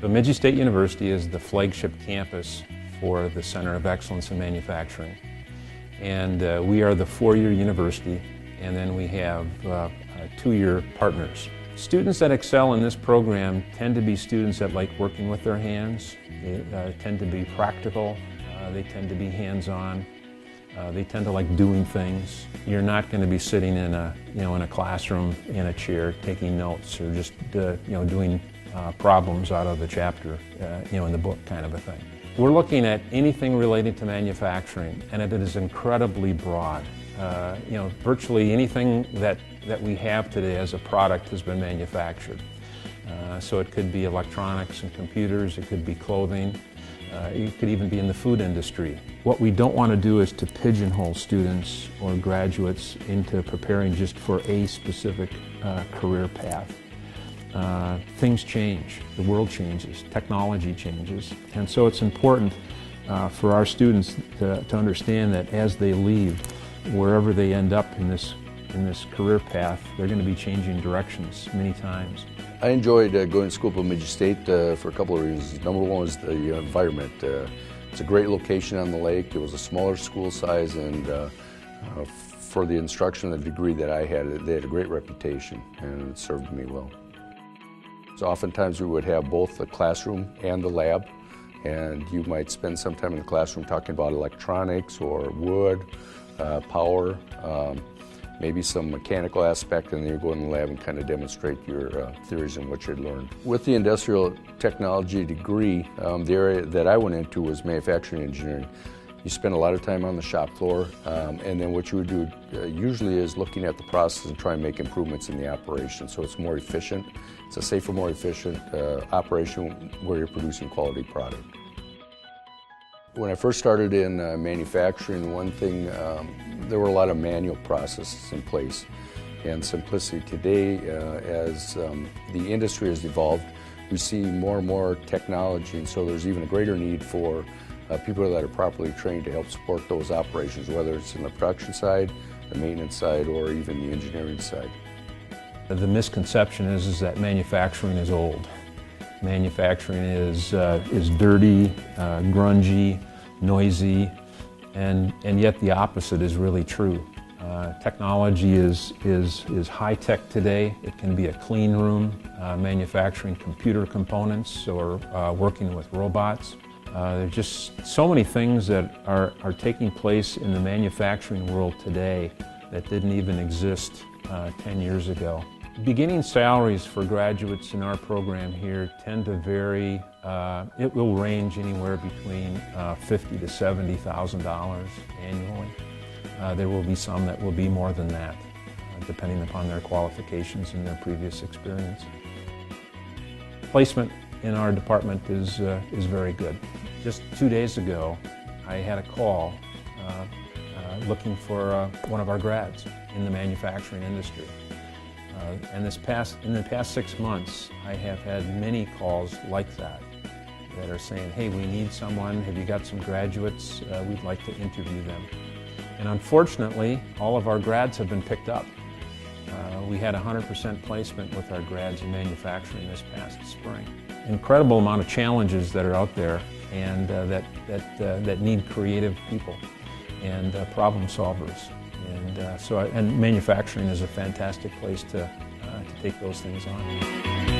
Bemidji State University is the flagship campus for the Center of Excellence in Manufacturing. And we are the four-year university, and then we have two-year partners. Students that excel in this program tend to be students that like working with their hands. They tend to be practical. They tend to be hands-on. They tend to like doing things. You're not going to be sitting in a classroom in a chair taking notes or just doing problems out of the chapter in the book kind of a thing. We're looking at anything related to manufacturing, and it is incredibly broad. Virtually anything that we have today as a product has been manufactured. So it could be electronics and computers, it could be clothing, it could even be in the food industry. What we don't want to do is to pigeonhole students or graduates into preparing just for a specific career path. Things change, the world changes, technology changes, and so it's important for our students to understand that as they leave, wherever they end up in this career path, they're going to be changing directions many times. I enjoyed going to school at Bemidji State for a couple of reasons. Number one was the environment. It's a great location on the lake. It was a smaller school size, and for the instruction and the degree that I had, they had a great reputation, and it served me well. So oftentimes we would have both the classroom and the lab, and you might spend some time in the classroom talking about electronics or wood, power, maybe some mechanical aspect, and then you go in the lab and kind of demonstrate your theories and what you'd learned. With the industrial technology degree, the area that I went into was manufacturing engineering. You spend a lot of time on the shop floor, and then what you would do usually is looking at the process and try and make improvements in the operation so it's more efficient. It's a safer, more efficient operation where you're producing quality product. When I first started in manufacturing, one thing, there were a lot of manual processes in place. And simplicity today, as the industry has evolved, we see more and more technology, and so there's even a greater need for people that are properly trained to help support those operations, whether it's in the production side, the maintenance side, or even the engineering side. The misconception is that manufacturing is old. Manufacturing is dirty, grungy, noisy, and yet the opposite is really true. Technology is high-tech today. It can be a clean room, manufacturing computer components or working with robots. There's just so many things that are taking place in the manufacturing world today that didn't even exist 10 years ago. Beginning salaries for graduates in our program here tend to vary. It will range anywhere between $50,000 to $70,000 annually. There will be some that will be more than that, depending upon their qualifications and their previous experience. Placement in our department is very good. Just 2 days ago, I had a call looking for one of our grads in the manufacturing industry. And in the past 6 months, I have had many calls like that are saying, hey, we need someone, have you got some graduates? We'd like to interview them. And unfortunately, all of our grads have been picked up. We had 100% placement with our grads in manufacturing this past spring. Incredible amount of challenges that are out there, and that need creative people and problem solvers. And manufacturing is a fantastic place to take those things on.